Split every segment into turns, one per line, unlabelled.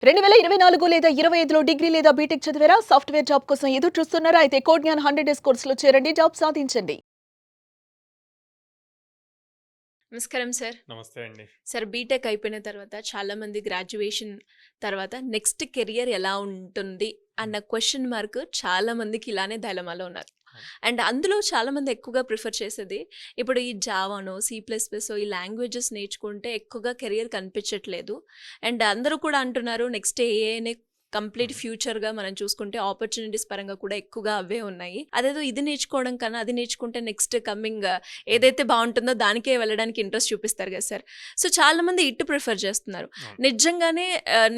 2024 లేదా 25లో డిగ్రీ లేదా బీటెక్ చదివారా? సాఫ్ట్‌వేర్ జాబ్ కోసం ఎదురు చూస్తున్నారా? అయితే కోడ్ జ్ఞాన్ 100 డేస్ కోర్సులో చేరండి. జాబ్ సాధించండి.
నమస్కారం సార్.
నమస్తే అండి.
సార్ బీటెక్ అయిపోయిన తర్వాత చాలామంది గ్రాడ్యుయేషన్ తర్వాత నెక్స్ట్ కెరియర్ ఎలా ఉంటుంది అన్న క్వెషన్ మార్క్ చాలా మందికి ఇలానే డైలమాలో ఉన్నారు. అండ్ అందులో చాలామంది ఎక్కువగా ప్రిఫర్ చేసేది ఇప్పుడు ఈ జావానో, సి++ఓ ఈ లాంగ్వేజెస్ నేర్చుకుంటే ఎక్కువగా కెరియర్ కనిపించట్లేదు. అండ్ అందరూ కూడా అంటున్నారు నెక్స్ట్ ఏఐనే కంప్లీట్ ఫ్యూచర్గా మనం చూసుకుంటే ఆపర్చునిటీస్ పరంగా కూడా ఎక్కువగా అవే ఉన్నాయి. అదేదో ఇది నేర్చుకోవడం కన్నా అది నేర్చుకుంటే నెక్స్ట్ కమింగ్ ఏదైతే బాగుంటుందో దానికే వెళ్ళడానికి ఇంట్రెస్ట్ చూపిస్తారు కదా సార్. సో చాలా మంది ఇటు ప్రిఫర్ చేస్తున్నారు. నిజంగానే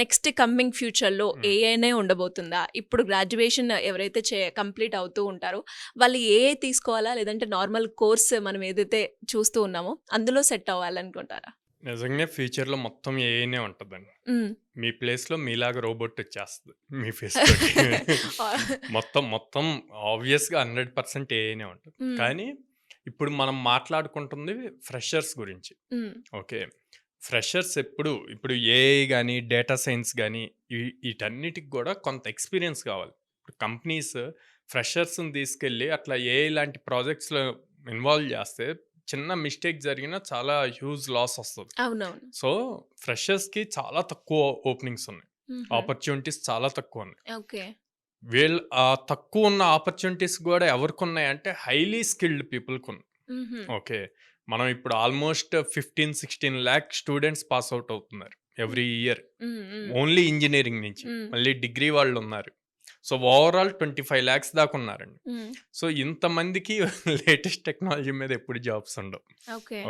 నెక్స్ట్ కమింగ్ ఫ్యూచర్లో ఏఐనే ఉండబోతుందా? ఇప్పుడు గ్రాడ్యుయేషన్ ఎవరైతే కంప్లీట్ అవుతూ ఉంటారో వాళ్ళు ఏఐ తీసుకోవాలా, లేదంటే నార్మల్ కోర్స్ మనం ఏదైతే చూస్తూ ఉన్నామో అందులో సెట్ అవ్వాలనుకుంటారా?
నిజంగా ఫ్యూచర్‌లో మొత్తం ఏఐనే ఉంటదండి. మీ ప్లేస్‌లో మీలాగా రోబోట్ వచ్చేస్తది. మీ ఫేస్ తోటి. మొత్తం ఆబ్వియస్‌గా 100% ఏఐనే ఉంటది. కానీ ఇప్పుడు మనం మాట్లాడుకుంటుంది ఫ్రెషర్స్ గురించి. ఓకే. ఫ్రెషర్స్ ఇప్పుడు ఏఐ గాని, డేటా సైన్స్ గాని ఈటన్నిటికి గూడా కొంత ఎక్స్‌పీరియన్స్ కావాలి. ఇప్పుడు కంపెనీస్ ఫ్రెషర్స్‌ని తీసుకెళ్ళి అట్లా ఏఐ లాంటి ప్రాజెక్ట్స్‌లో ఇన్వాల్వ్ చేస్తే చిన్న మిస్టేక్ జరిగినా చాలా హ్యూజ్ లాస్ వస్తది.
అవునవును.
సో, ఫ్రెషర్స్‌కి చాలా తక్కువ ఓపెనింగ్స్ ఉన్నాయి. ఆపర్చునిటీస్ చాలా తక్కువున్నాయి.
ఓకే.
తక్కువున్న ఆపర్చునిటీస్ గూడా ఎవరికున్నాయంటే హైలీ స్కిల్డ్ పీపుల్‌కున్నాయి. ఓకే. మనం ఇప్పుడు almost 15-16 lakh students pass out అవుతున్నారు ఎవ్రీ ఇయర్. ఓన్లీ ఇంజినీరింగ్ నుంచి. మళ్ళీ డిగ్రీ వాళ్ళున్నారు. సో, ఓవరాల్ 25 లాక్స్ దాకా ఉన్నారండి. సో, ఇంతమందికి లేటెస్ట్ టెక్నాలజీ మీద ఎప్పుడు జాబ్స్ ఉండవు.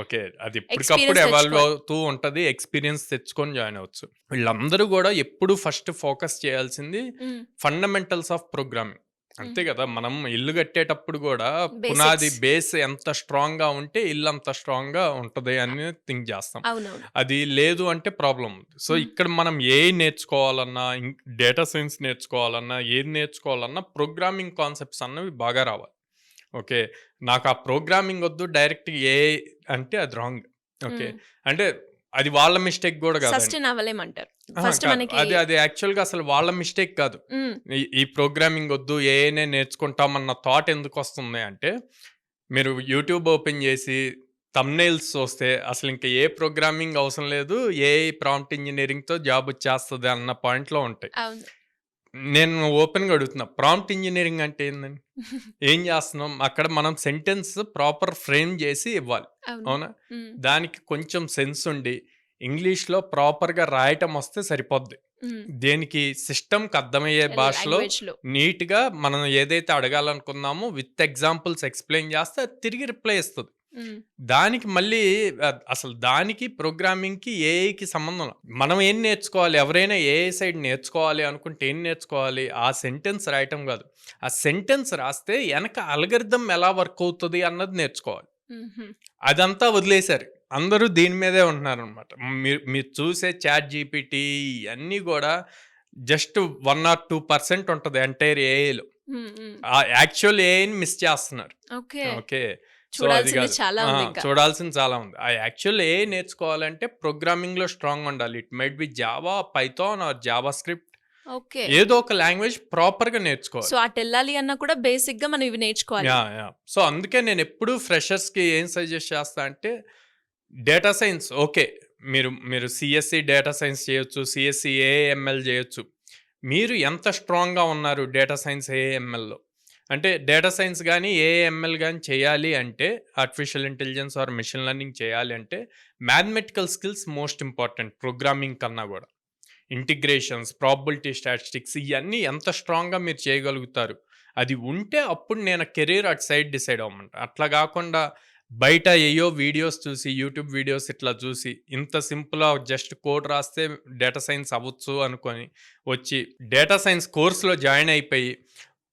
ఓకే. అది ఎప్పటికప్పుడు ఎవాల్వ్ అవుతూ ఉంటది. ఎక్స్‌పీరియన్స్ తెచ్చుకొని జాయిన్ అవ్వచ్చు. వీళ్ళందరూ గూడా ఎప్పుడు ఫస్ట్ ఫోకస్ చేయాల్సింది ఫండమెంటల్స్ ఆఫ్ ప్రోగ్రామింగ్. అంతే గదా! మనం ఇల్లు కట్టేటప్పుడు గూడా పునాది బేస్ ఎంత స్ట్రాంగ్‌గా ఉంటే ఇల్లు అంత స్ట్రాంగ్‌గా ఉంటది అని థింక్ చేస్తాం.
అవునవును.
అది లేదు అంటే ప్రాబ్లమ్ ఉంది. సో, ఇక్కడ మనం ఏఐ నేర్చుకోవాలన్నా, డేటా సైన్స్ నేర్చుకోవాలన్నా, ఏది నేర్చుకోవాలన్నా ప్రోగ్రామింగ్ కాన్సెప్ట్స్ అన్నవి బాగా రావాలి. ఓకే. నాకు ఆ ప్రోగ్రామింగ్ వద్దు డైరెక్ట్ ఏఐ అంటే అది రాంగ్. ఓకే. అంటే అది వాళ్ళ మిస్టేక్ గూడా కాదండి.
సస్టైన్ అవ్వలేమంటారు.
అహా!
ఫస్ట్
కాదు.
మనకి
అది యాక్చువల్‌గా అసలు వాళ్ళ మిస్టేక్ కాదు. ఈ ప్రోగ్రామింగ్ వద్దు ఏఐనే నేర్చుకుంటామన్న థాట్ ఎందుకొస్తుంది అంటే, మీరు యూట్యూబ్ ఓపెన్ చేసి థంబ్‌నెయిల్స్ చూస్తే అసలింక ఏ ప్రోగ్రామింగ్ అవసరం లేదు. ఏఐ ప్రాంప్ట్ ఇంజినీరింగ్‌తో జాబ్ వచ్చేస్తది అన్న పాయింట్‌లో ఉంటాయి.
అవును.
నేను ఓపెన్‌గా అడుగుతున్నా. ప్రాంప్ట్ ఇంజినీరింగ్ అంటే ఏందండి? ఏం చేస్తున్నాం? అక్కడ మనం సెంటెన్స్ ప్రాపర్ ఫ్రేమ్ చేసి ఇవ్వాలి.
అవును.
అవునా? దానికి కొంచెం సెన్స్ ఉండి ఇంగ్లీష్‌లో ప్రాపర్‌గా రాయటం వస్తే సరిపోద్ది. దేనికి సిస్టమ్‌కి అర్థమయ్యే భాషలో
లాంగ్వేజ్‌లో.
నీట్‌గా మనం ఏదైతే అడగాలనుకున్నామో విత్ ఎగ్జాంపుల్స్ ఎక్స్‌ప్లెయిన్ చేస్తే అది తిరిగి రిప్లై ఇస్తది. దానికి మళ్ళీ అసలు దానికి ప్రోగ్రామింగ్‌కి, ఏఐకి సంబంధం లేదు. మనం ఏం నేర్చుకోవాలి? ఎవరైనా ఏఐ సైడ్ నేర్చుకోవాలి అనుకుంటే ఏం నేర్చుకోవాలి? ఆ సెంటెన్స్ రాయటం కాదు. ఆ సెంటెన్స్ రాస్తే ఎనక అల్గారిథం ఎలా వర్క్ అవుతది అన్నది నేర్చుకోవాలి. అదంతా వదిలేశారు. అందరూ దీని మీదే ఉంటున్నారనమాట. మీరు మీరు చూసే చాట్ జీపీటీ ఇయన్నీ గూడా జస్ట్ 1 ఆర్ 2% ఉంటది ఎంటైర్ ఏఐలో. ఆ యాక్చువల్ ఏఐని మిస్ చేస్తున్నారు.
ఓకే.
ఓకే. సో, అది
చూడాల్సింది
గాదు.
చాలా ఉంది ఇంకా.
చూడాల్సింది చాలా ఉంది. ఆ యాక్చువల్ ఏఐ నేర్చుకోవాలంటే ప్రోగ్రామింగ్‌లో స్ట్రాంగ్ ఉండాలి. It might be Java, Python or JavaScript.
Okay.
ఏదో ఒక లాంగ్వేజ్ ప్రాపర్‌గా నేర్చుకోవాలి.
సో అటెళ్ళాలి అన్నా కూడా బేసిక్‌గా మనం ఇవి నేర్చుకోవాలి.
యాహ్! సో, అందుకే నేనెప్పుడూ ఫ్రెషర్స్‌కి ఏం సజెస్ట్ చేస్తా అంటే, డేటా సైన్స్ ఓకే. మీరు సీఎస్‌సి డేటా సైన్స్ చేయొచ్చు. సీఎస్‌సి ఏఐఎంఎల్ జేయొచ్చు. మీరు ఎంత స్ట్రాంగ్‌గా ఉన్నారు డేటా సైన్స్, ఏఐఎంఎల్‌లో? అంటే డేటా సైన్స్ గానీ, ఏఐఎంఎల్ గానీ చేయాలి అంటే, artificial intelligence or machine learning చేయాలి అంటే, mathematical skills most important programming కన్నా గూడా. ఇంటిగ్రేషన్స్, ప్రాబబిలిటీ స్టాటిస్టిక్స్ ఇయన్నీ ఎంత స్ట్రాంగ్‌గా మీరు చేయగలుగుతారు. అది ఉంటే అప్పుడు నేను కెరీర్ అటు సైడ్ డిసైడ్ అవ్వమంట. అట్లా గాకుండా బయట ఏయో వీడియోస్ చూసి, యూట్యూబ్ వీడియోస్ ఇట్లా చూసి, ఇంత సింపుల్‌గా జస్ట్ కోడ్ రాస్తే డేటా సైన్స్ అవ్వచ్చు అనుకోని వచ్చి, డేటా సైన్స్ కోర్స్‌లో జాయిన్ అయిపోయి,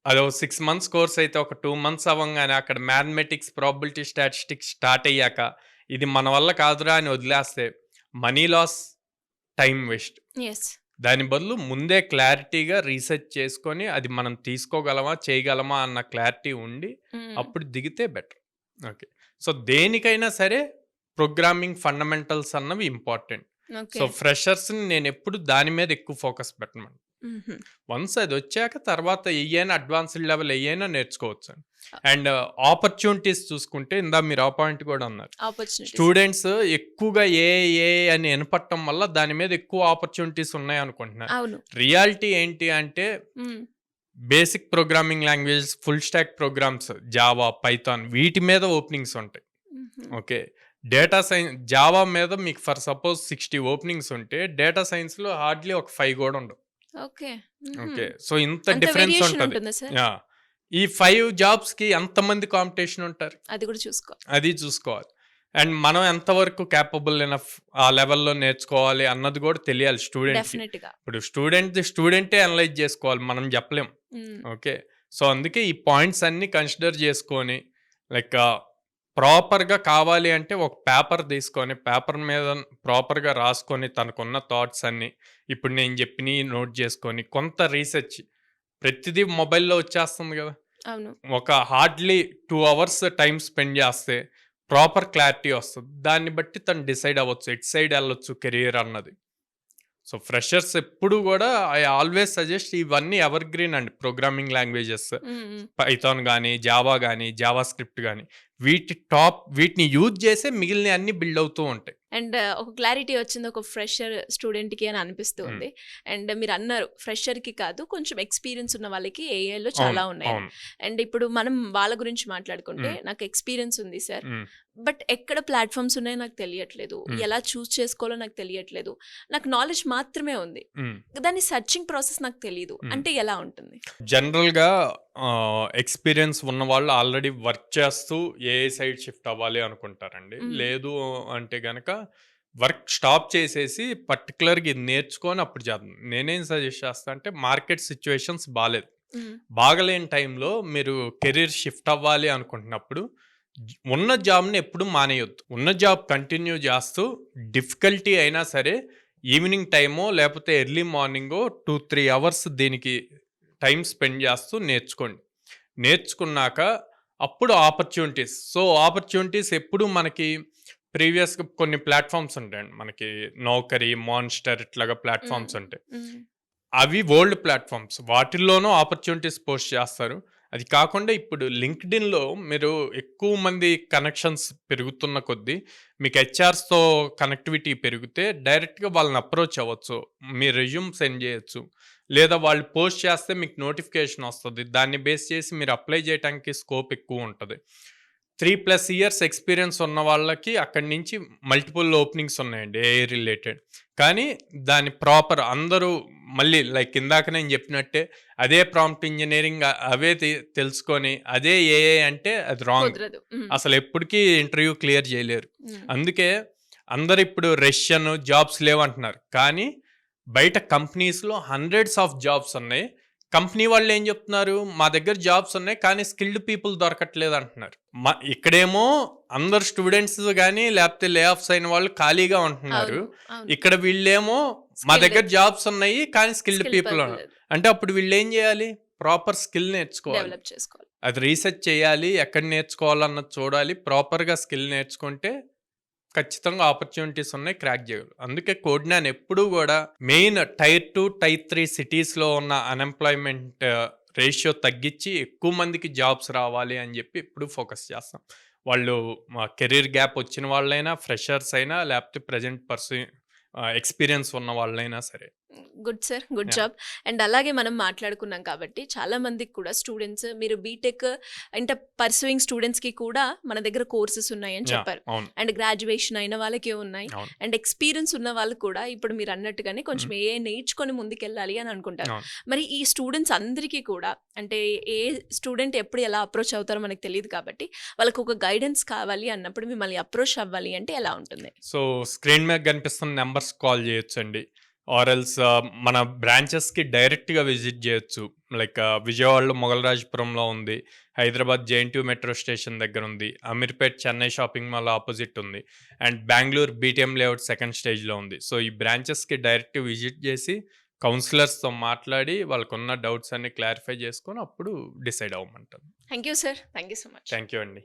అదో 6 మంత్స్ కోర్స్ అయితే ఒక 2 మంత్స్ అవ్వంగానే అక్కడ మ్యాథమెటిక్స్, ప్రాబబిలిటీ స్టాటిస్టిక్స్ స్టార్ట్ అయ్యాక, ఇది మన వల్ల కాదురా అని వదిలేస్తే money loss, time waste.
Yes.
దాని బదులు ముందే క్లారిటీగా రీసెర్చ్ చేసుకొని, అది మనం తీసుకోగలమా, చేయగలమా అన్న క్లారిటీ ఉండి, అప్పుడు దిగితే బెటర్. ఓకే. సో, దేనికైనా సరే ప్రోగ్రామింగ్ ఫండమెంటల్స్ అన్నవి ఇంపార్టెంట్.
ఓకే.
సో ఫ్రెషర్స్ని నేను ఎప్పుడు దాని మీద ఎక్కువ ఫోకస్ పెట్టను. వన్స్ అది వచ్చాక తర్వాత ఏయైనా అడ్వాన్స్డ్ లెవెల్ ఏయైనా నేర్చుకోవచ్చు. అండ్ ఆపర్చునిటీస్ చూసుకుంటే ఇందా మీరు ఆ పాయింట్ కూడా అన్నారు.
ఆపర్చునిటీస్.
స్టూడెంట్స్ ఎక్కువగా ఏ అని వినపట్టడం వల్ల దాని మీద ఎక్కువ ఆపర్చునిటీస్ ఉన్నాయి అనుకుంటున్నారు.
అవును.
రియాలిటీ ఏంటి అంటే
హ్మ్.
Basic programming language, full stack programs, Java, Python వీటి మీద ఓపెనింగ్స్ ఉంటాయి. ఓకే. డేటా సైన్స్ జావా మీద మీకు ఫర్ సపోజ్ 60 ఓపెనింగ్స్ ఉంటే డేటా సైన్స్లో హార్డ్లీ ఒక 5 కూడా ఉండవు.
ఓకే.
ఓకే. సో ఇంత
అంత
డిఫరెన్స్
వేరియేషన్
ఉంటుంది.
ఉంటుందా సార్?
యా. ఈ 5 జాబ్స్కి ఎంతమంది కాంపిటీషన్ ఉంటారు
అది కూడా చూసుకో.
అది చూసుకోవాలి. అండ్ మనం ఎంతవరకు క్యాపబుల్ ఎనఫ్ ఆ లెవెల్లో నేర్చుకోవాలి అన్నది కూడా తెలియాలి స్టూడెంట్కి.
డెఫినెట్ గా.
ఇప్పుడు స్టూడెంటే అనలైజ్ చేసుకోవాలి, మనం చెప్పలేం. ఓకే. సో అందుకే ఈ పాయింట్స్ అన్ని కన్సిడర్ చేసుకొని లైక్ ప్రాపర్గా కావాలి అంటే ఒక పేపర్ తీసుకొని పేపర్ మీద ప్రాపర్గా రాసుకొని తనకున్న థాట్స్ అన్ని ఇప్పుడు నేను చెప్పినవి నోట్ చేసుకొని కొంత రీసెర్చ్ ప్రతిదీ మొబైల్లో వచ్చేస్తుంది కదా.
అవును.
ఒక హార్డ్లీ 2 అవర్స్ టైం స్పెండ్ చేస్తే ప్రాపర్ క్లారిటీ వస్తుంది. దాన్ని బట్టి తను డిసైడ్ అవ్వచ్చు ఎట్ సైడ్ వెళ్ళొచ్చు కెరియర్ అన్నది. సో ఫ్రెషర్స్ ఎప్పుడు కూడా ఐ ఆల్వేస్ సజెస్ట్ ఇవన్నీ ఎవర్ గ్రీన్ అండి. ప్రోగ్రామింగ్ లాంగ్వేజెస్ పైథాన్ కానీ జావా కానీ జావా స్క్రిప్ట్ కానీ వీటిని యూజ్ చేసే మిగిలిన అన్ని బిల్డ్ అవుతూ ఉంటాయి.
అండ్ ఒక క్లారిటీ వచ్చింది ఒక ఫ్రెషర్ స్టూడెంట్కి అని అనిపిస్తుంది. అండ్ మీరు అన్నారు ఫ్రెషర్కి కాదు కొంచెం ఎక్స్పీరియన్స్ ఉన్న వాళ్ళకి ఏఐలో చాలా ఉన్నాయి. అండ్ ఇప్పుడు మనం వాళ్ళ గురించి మాట్లాడుకుంటే నాకు ఎక్స్పీరియన్స్ ఉంది సార్, బట్ ఎక్కడ ప్లాట్ఫామ్స్ ఉన్నాయో నాకు తెలియట్లేదు, ఎలా చూస్ చేసుకోవాలో నాకు తెలియట్లేదు, నాకు నాలెడ్జ్ మాత్రమే ఉంది, దాని సర్చింగ్ ప్రాసెస్ నాకు తెలియదు అంటే ఎలా ఉంటుంది?
జనరల్గా ఎక్స్పీరియన్స్ ఉన్న వాళ్ళు ఆల్రెడీ వర్క్ చేస్తూ ఏ సైడ్ షిఫ్ట్ అవ్వాలి అనుకుంటారండి. లేదు అంటే గనక వర్క్ స్టాప్ చేసేసి పర్టికులర్గా ఇది నేర్చుకొని అప్పుడు చేద్దాం. నేనేం సజెస్ట్ చేస్తా అంటే మార్కెట్ సిచ్యువేషన్స్ బాగలేని టైంలో మీరు కెరీర్ షిఫ్ట్ అవ్వాలి అనుకుంటున్నప్పుడు ఉన్న జాబ్ని ఎప్పుడు మానేయొద్దు. ఉన్న జాబ్ కంటిన్యూ చేస్తూ డిఫికల్టీ అయినా సరే ఈవినింగ్ టైమో లేకపోతే ఎర్లీ మార్నింగో 2-3 అవర్స్ దీనికి టైం స్పెండ్ చేస్తూ నేర్చుకోండి. నేర్చుకున్నాక అప్పుడు ఆపర్చునిటీస్ ఎప్పుడు మనకి ప్రీవియస్గా కొన్ని ప్లాట్ఫామ్స్ ఉంటాయండి. మనకి నౌకరీ, మాన్స్టర్ ఇట్లాగా ప్లాట్ఫామ్స్ ఉంటాయి. అవి ఓల్డ్ ప్లాట్ఫామ్స్, వాటిల్లోనూ ఆపర్చునిటీస్ పోస్ట్ చేస్తారు. అది కాకుండా ఇప్పుడు లింక్డ్ఇన్లో మీరు ఎక్కువ మంది కనెక్షన్స్ పెరుగుతున్న కొద్దీ మీకు హెచ్ఆర్స్తో కనెక్టివిటీ పెరిగితే డైరెక్ట్గా వాళ్ళని అప్రోచ్ అవ్వచ్చు, మీ రెజ్యూమ్ సెండ్ చేయొచ్చు, లేదా వాళ్ళు పోస్ట్ చేస్తే మీకు నోటిఫికేషన్ వస్తుంది. దాన్ని బేస్ చేసి మీరు అప్లై చేయడానికి స్కోప్ ఎక్కువ ఉంటుంది. 3+ ఇయర్స్ ఎక్స్పీరియన్స్ ఉన్న వాళ్ళకి అక్కడి నుంచి మల్టిపుల్ ఓపెనింగ్స్ ఉన్నాయండి ఏఐ రిలేటెడ్. కానీ దాని ప్రాపర్ అందరూ మళ్ళీ లైక్ ఇందాక నేను చెప్పినట్టే అదే ప్రాంప్ట్ ఇంజనీరింగ్ అవే తెలుసుకొని అదే ఏఐ అంటే అది రాంగ్. అసలు ఎప్పటికీ ఇంటర్వ్యూ క్లియర్ చేయలేరు. అందుకే అందరు ఇప్పుడు రష్యన్ జాబ్స్ లేవంటున్నారు, కానీ బయట కంపెనీస్లో హండ్రెడ్స్ ఆఫ్ జాబ్స్ ఉన్నాయి. కంపెనీ వాళ్ళు ఏం చెప్తున్నారు, మా దగ్గర జాబ్స్ ఉన్నాయి కానీ స్కిల్డ్ పీపుల్ దొరకట్లేదు అంటున్నారు. ఇక్కడేమో అందరు స్టూడెంట్స్ కానీ లేకపోతే లే ఆఫ్స్ అయిన వాళ్ళు ఖాళీగా ఉంటున్నారు. ఇక్కడ వీళ్ళేమో మా దగ్గర జాబ్స్ ఉన్నాయి కానీ స్కిల్డ్ పీపుల్ అంటే అప్పుడు వీళ్ళు ఏం చేయాలి, ప్రాపర్ స్కిల్ నేర్చుకోవాలి, అది రీసెర్చ్ చేయాలి, ఎక్కడ నేర్చుకోవాలన్నది చూడాలి. ప్రాపర్గా స్కిల్ నేర్చుకుంటే ఖచ్చితంగా ఆపర్చునిటీస్ ఉన్నాయి, క్రాక్ చేయగలరు. అందుకే కోడ్నాన్ ఎప్పుడూ కూడా మెయిన్ Tier 2, Tier 3 సిటీస్లో ఉన్న అన్ఎంప్లాయ్మెంట్ రేషియో తగ్గించి ఎక్కువ మందికి జాబ్స్ రావాలి అని చెప్పి ఎప్పుడు ఫోకస్ చేస్తాం. వాళ్ళు కెరీర్ గ్యాప్ వచ్చిన వాళ్ళైనా, ఫ్రెషర్స్ అయినా, లేకపోతే ప్రజెంట్ ఎక్స్పీరియన్స్ ఉన్న వాళ్ళైనా సరే.
Good sir, good job. And అలాగే మనం మాట్లాడుకున్నాం కాబట్టి చాలా మందికి కూడా స్టూడెంట్స్ మీరు బీటెక్ అంటే పర్సూయింగ్ స్టూడెంట్స్కి కూడా మన దగ్గర కోర్సెస్ ఉన్నాయని చెప్పారు. అండ్ గ్రాడ్యుయేషన్ అయిన వాళ్ళకి ఉన్నాయి, అండ్ ఎక్స్పీరియన్స్ ఉన్న వాళ్ళు కూడా ఇప్పుడు మీరు అన్నట్టుగానే కొంచెం ఏ నేర్చుకొని ముందుకెళ్ళాలి అని అనుకుంటారు. మరి ఈ స్టూడెంట్స్ అందరికీ కూడా అంటే ఏ స్టూడెంట్ ఎప్పుడు ఎలా అప్రోచ్ అవుతారో మనకు తెలియదు కాబట్టి వాళ్ళకి ఒక గైడెన్స్ కావాలి అన్నప్పుడు మిమ్మల్ని అప్రోచ్ అవ్వాలి అంటే ఎలా ఉంటుంది?
సో స్క్రీన్ మీద కనిపిస్తున్న నెంబర్స్ కాల్ చేయొచ్చండి, ఆర్ఎల్స్ మన బ్రాంచెస్కి డైరెక్ట్గా విజిట్ చేయొచ్చు. లైక్ విజయవాడలో మొగలరాజపురంలో ఉంది, హైదరాబాద్ JNTU మెట్రో స్టేషన్ దగ్గర ఉంది, Ameerpet Chennai shopping mall opposite ఉంది, and Bengaluru BTM layout second స్టేజ్లో ఉంది. సో ఈ బ్రాంచెస్కి డైరెక్ట్ విజిట్ చేసి కౌన్సిలర్స్తో మాట్లాడి వాళ్ళకున్న డౌట్స్ అన్ని క్లారిఫై చేసుకొని అప్పుడు డిసైడ్ అవ్వమంటారు.
Thank you sir, thank you so much.
Thank you అండి.